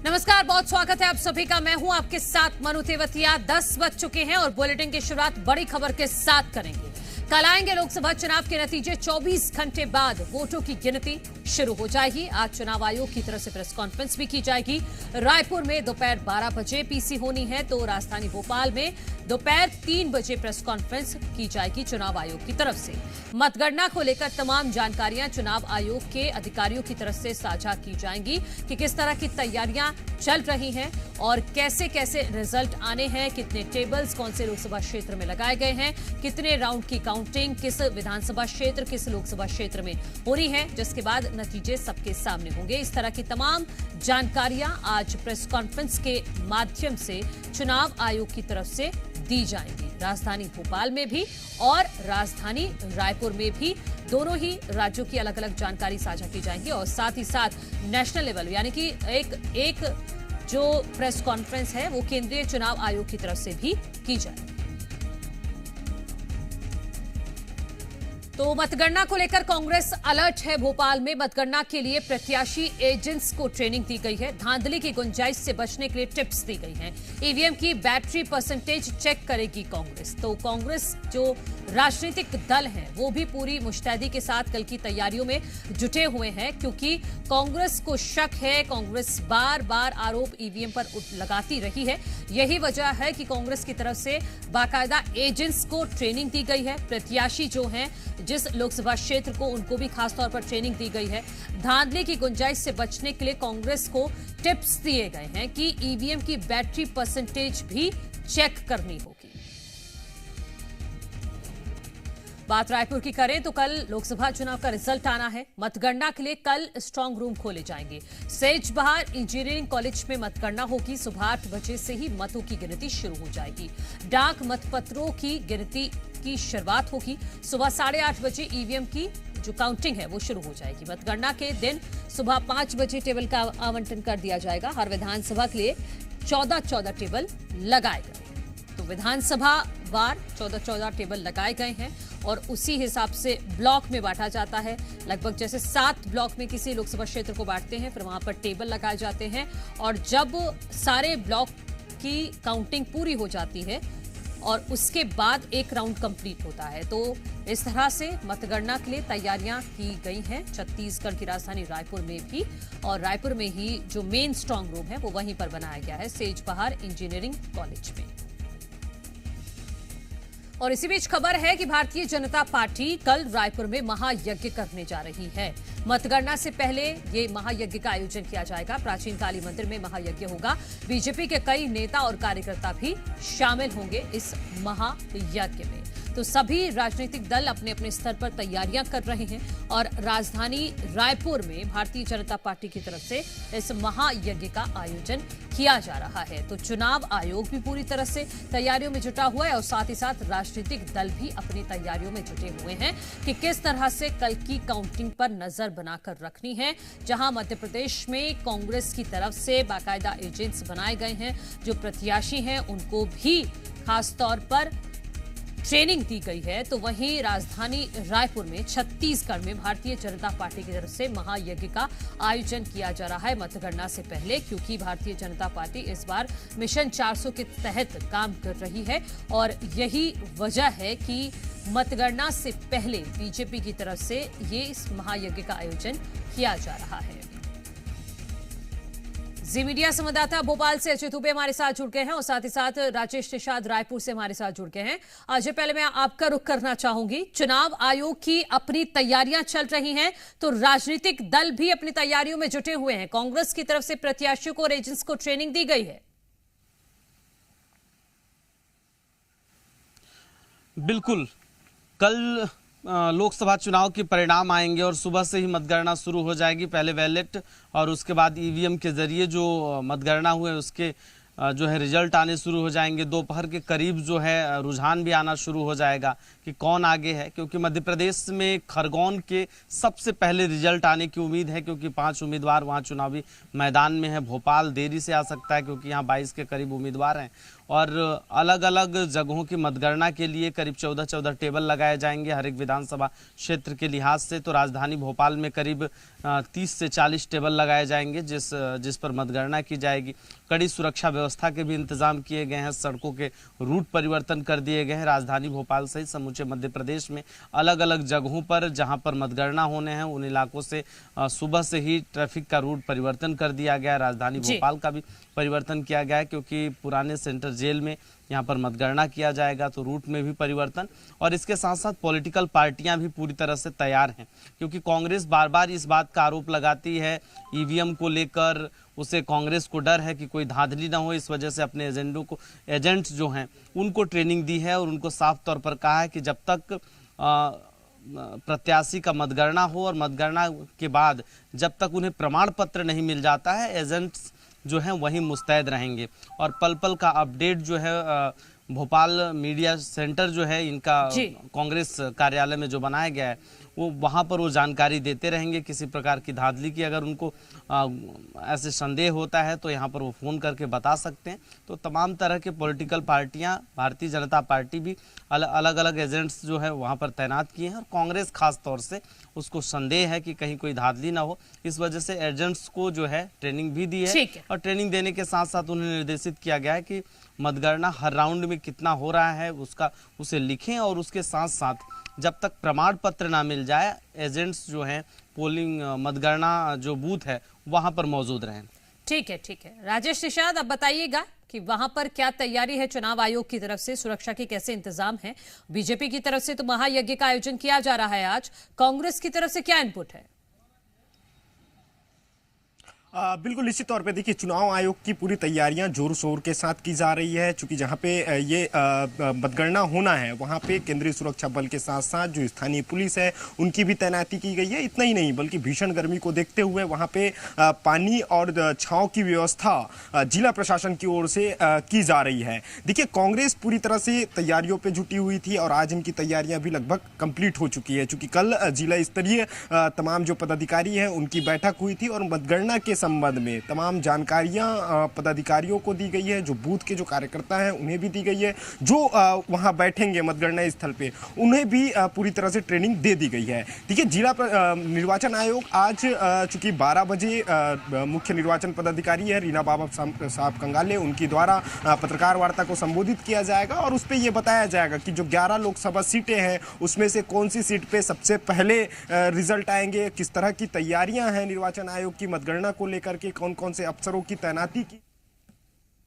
नमस्कार, बहुत स्वागत है आप सभी का। मैं हूं आपके साथ मनु तेवतिया। 10 बज चुके हैं और बुलेटिन की शुरुआत बड़ी खबर के साथ करेंगे। कल आएंगे लोकसभा चुनाव के नतीजे। 24 घंटे बाद वोटों की गिनती शुरू हो जाएगी। आज चुनाव आयोग की तरफ से प्रेस कॉन्फ्रेंस भी की जाएगी। रायपुर में दोपहर 12 बजे पीसी होनी है, तो राजधानी भोपाल में दोपहर 3 बजे प्रेस कॉन्फ्रेंस की जाएगी चुनाव आयोग की तरफ से। मतगणना को लेकर तमाम जानकारियां चुनाव आयोग के अधिकारियों की तरफ से साझा की जाएंगी कि किस तरह की तैयारियां चल रही हैं और कैसे कैसे रिजल्ट आने हैं, कितने टेबल्स कौन से लोकसभा क्षेत्र में लगाए गए हैं, कितने राउंड की काउंटिंग किस विधानसभा क्षेत्र किस लोकसभा क्षेत्र में हो रही है, जिसके बाद नतीजे सबके सामने होंगे। इस तरह की तमाम जानकारियां आज प्रेस कॉन्फ्रेंस के माध्यम से चुनाव आयोग की तरफ से दी जाएंगी। राजधानी भोपाल में भी और राजधानी रायपुर में भी, दोनों ही राज्यों की अलग अलग जानकारी साझा की जाएंगी और साथ ही साथ नेशनल लेवल यानी कि एक जो प्रेस कॉन्फ्रेंस है वो केंद्रीय चुनाव आयोग की तरफ से भी की जाएगी। तो मतगणना को लेकर कांग्रेस अलर्ट है। भोपाल में मतगणना के लिए प्रत्याशी एजेंट्स को ट्रेनिंग दी गई है। धांधली की गुंजाइश से बचने के लिए टिप्स दी गई हैं। ईवीएम की बैटरी परसेंटेज चेक करेगी कांग्रेस। तो कांग्रेस जो राजनीतिक दल है वो भी पूरी मुस्तैदी के साथ कल की तैयारियों में जुटे हुए हैं, क्योंकि कांग्रेस को शक है, कांग्रेस बार बार आरोप ईवीएम पर लगाती रही है। यही वजह है कि कांग्रेस की तरफ से बाकायदा एजेंट्स को ट्रेनिंग दी गई है। प्रत्याशी जो हैं जिस लोकसभा क्षेत्र को, उनको भी खासतौर पर ट्रेनिंग दी गई है। धांधली की गुंजाइश से बचने के लिए कांग्रेस को टिप्स दिए गए हैं कि ईवीएम की बैटरी परसेंटेज भी चेक करनी होगी। बात रायपुर की करें तो कल लोकसभा चुनाव का रिजल्ट आना है। मतगणना के लिए कल स्ट्रांग रूम खोले जाएंगे। सेज बहार इंजीनियरिंग कॉलेज में मतगणना होगी। सुबह 8 बजे से ही मतों की गिनती शुरू हो जाएगी। डाक मतपत्रों की गिनती की शुरुआत होगी। सुबह 8:30 बजे ईवीएम की जो काउंटिंग है वो शुरू हो जाएगी। मतगणना के दिन सुबह 5 बजे टेबल का आवंटन कर दिया जाएगा। हर विधानसभा के लिए 14 टेबल लगाए गए। तो विधानसभा वार 14 टेबल लगाए गए हैं और उसी हिसाब से ब्लॉक में बांटा जाता है। लगभग जैसे 7 ब्लॉक में किसी लोकसभा क्षेत्र को बांटते हैं, फिर वहां पर टेबल लगाए जाते हैं और जब सारे ब्लॉक की काउंटिंग पूरी हो जाती है और उसके बाद एक राउंड कंप्लीट होता है। तो इस तरह से मतगणना के लिए तैयारियां की गई हैं छत्तीसगढ़ की राजधानी रायपुर में भी, और रायपुर में ही जो मेन स्ट्रांग रूम है वो वहीं पर बनाया गया है, सेज बहार इंजीनियरिंग कॉलेज में। और इसी बीच खबर है कि भारतीय जनता पार्टी कल रायपुर में महायज्ञ करने जा रही है। मतगणना से पहले ये महायज्ञ का आयोजन किया जाएगा। प्राचीन काली मंदिर में महायज्ञ होगा। बीजेपी के कई नेता और कार्यकर्ता भी शामिल होंगे इस महायज्ञ में। तो सभी राजनीतिक दल अपने अपने स्तर पर तैयारियां कर रहे हैं और राजधानी रायपुर में भारतीय जनता पार्टी की तरफ से इस महायज्ञ का आयोजन किया जा रहा है। तो चुनाव आयोग भी पूरी तरह से तैयारियों में जुटा हुआ है और साथ ही साथ राजनीतिक दल भी अपनी तैयारियों में जुटे हुए हैं कि किस तरह से कल की काउंटिंग पर नजर बनाकर रखनी है। जहां मध्य प्रदेश में कांग्रेस की तरफ से बाकायदा एजेंट्स बनाए गए हैं, जो प्रत्याशी हैं उनको भी खासतौर पर ट्रेनिंग दी गई है। तो वहीं राजधानी रायपुर में छत्तीसगढ़ में भारतीय जनता पार्टी की तरफ से महायज्ञ का आयोजन किया जा रहा है मतगणना से पहले, क्योंकि भारतीय जनता पार्टी इस बार मिशन 400 के तहत काम कर रही है और यही वजह है कि मतगणना से पहले बीजेपी की तरफ से ये इस महायज्ञ का आयोजन किया जा रहा है। जी मीडिया संवाददाता भोपाल से अजय दुबे हमारे साथ जुड़ गए हैं और साथ ही साथ राजेश निषाद रायपुर से हमारे साथ जुड़ गए हैं। अजय, पहले मैं आपका रुख करना चाहूंगी। चुनाव आयोग की अपनी तैयारियां चल रही हैं, तो राजनीतिक दल भी अपनी तैयारियों में जुटे हुए हैं। कांग्रेस की तरफ से प्रत्याशियों को और एजेंट्स को ट्रेनिंग दी गई है। बिल्कुल, कल लोकसभा चुनाव के परिणाम आएंगे और सुबह से ही मतगणना शुरू हो जाएगी। पहले बैलेट और उसके बाद ईवीएम के जरिए जो मतगणना हुए उसके जो है रिजल्ट आने शुरू हो जाएंगे। दोपहर के करीब जो है रुझान भी आना शुरू हो जाएगा कि कौन आगे है, क्योंकि मध्य प्रदेश में खरगोन के सबसे पहले रिजल्ट आने की उम्मीद है, क्योंकि 5 उम्मीदवार वहां चुनावी मैदान में है। भोपाल देरी से आ सकता है क्योंकि यहाँ 22 के करीब उम्मीदवार हैं और अलग अलग जगहों की मतगणना के लिए करीब 14 टेबल लगाए जाएंगे हर एक विधानसभा क्षेत्र के लिहाज से। तो राजधानी भोपाल में करीब 30 से 40 टेबल लगाए जाएंगे जिस पर मतगणना की जाएगी। कड़ी सुरक्षा व्यवस्था के भी इंतजाम किए गए हैं, सड़कों के रूट परिवर्तन कर दिए गए हैं। राजधानी भोपाल सहित समूचे मध्य प्रदेश में अलग अलग जगहों पर जहां पर मतगणना होने हैं उन इलाकों से सुबह से ही ट्रैफिक का रूट परिवर्तन कर दिया गया है। राजधानी भोपाल का भी परिवर्तन किया गया है क्योंकि पुराने सेंट्रल जेल में यहाँ पर मतगणना किया जाएगा, तो रूट में भी परिवर्तन। और इसके साथ साथ पॉलिटिकल पार्टियां भी पूरी तरह से तैयार हैं क्योंकि कांग्रेस बार बार इस बात का आरोप लगाती है ईवीएम को लेकर, उसे कांग्रेस को डर है कि कोई धांधली ना हो, इस वजह से अपने एजेंट्स जो हैं उनको ट्रेनिंग दी है और उनको साफ तौर पर कहा है कि जब तक प्रत्याशी का मतगणना हो और मतगणना के बाद जब तक उन्हें प्रमाण पत्र नहीं मिल जाता है एजेंट्स जो हैं वहीं मुस्तैद रहेंगे। और पल पल का अपडेट जो है भोपाल मीडिया सेंटर जो है इनका कांग्रेस कार्यालय में जो बनाया गया है वो वहाँ पर वो जानकारी देते रहेंगे किसी प्रकार की धांधली की। अगर उनको ऐसे संदेह होता है तो यहाँ पर वो फ़ोन करके बता सकते हैं। तो तमाम तरह के पॉलिटिकल पार्टियाँ, भारतीय जनता पार्टी भी अलग अलग एजेंट्स जो है वहाँ पर तैनात किए हैं और कांग्रेस खास तौर से उसको संदेह है कि कहीं कोई धांधली ना हो, इस वजह से एजेंट्स को जो है ट्रेनिंग भी दी है। और ट्रेनिंग देने के साथ साथ उन्हें निर्देशित किया गया है कि मतगणना हर राउंड में कितना हो रहा है उसे लिखें और उसके साथ साथ जब तक प्रमाण पत्र ना मिल जाए एजेंट्स जो हैं पोलिंग मतगणना जो बूथ है वहां पर मौजूद रहें। ठीक है राजेश निषाद, अब बताइएगा कि वहां पर क्या तैयारी है चुनाव आयोग की तरफ से, सुरक्षा के कैसे इंतजाम है? बीजेपी की तरफ से तो महायज्ञ का आयोजन किया जा रहा है आज, कांग्रेस की तरफ से क्या इनपुट है? बिल्कुल निश्चित तौर पे देखिए चुनाव आयोग की पूरी तैयारियां जोर शोर के साथ की जा रही है। चूंकि जहां पे ये मतगणना होना है वहां पे केंद्रीय सुरक्षा बल के साथ साथ जो स्थानीय पुलिस है उनकी भी तैनाती की गई है। इतना ही नहीं बल्कि भीषण गर्मी को देखते हुए वहां पे पानी और छांव की व्यवस्था जिला प्रशासन की ओर से की जा रही है। देखिए कांग्रेस पूरी तरह से तैयारियों पर जुटी हुई थी और आज इनकी तैयारियां भी लगभग कंप्लीट हो चुकी है। चूंकि कल जिला स्तरीय तमाम जो पदाधिकारी हैं उनकी बैठक हुई थी और मतगणना के संबंध में तमाम जानकारियां पदाधिकारियों को दी गई है, जो बूथ के जो कार्यकर्ता हैं उन्हें भी दी गई है, जो वहां बैठेंगे मतगणना स्थल पे उन्हें भी पूरी तरह से ट्रेनिंग दे दी गई है। देखिए जिला निर्वाचन आयोग आज चूंकि 12 बजे मुख्य निर्वाचन पदाधिकारी है रीना बाबा साहब कंगाले, उनकी द्वारा पत्रकार वार्ता को संबोधित किया जाएगा और उस पर यह बताया जाएगा कि जो 11 लोकसभा सीटें हैं उसमें से कौन सी सीट पे सबसे पहले रिजल्ट आएंगे, किस तरह की तैयारियां हैं निर्वाचन आयोग की मतगणना को लेकर के, कौन कौन से अफसरों की तैनाती की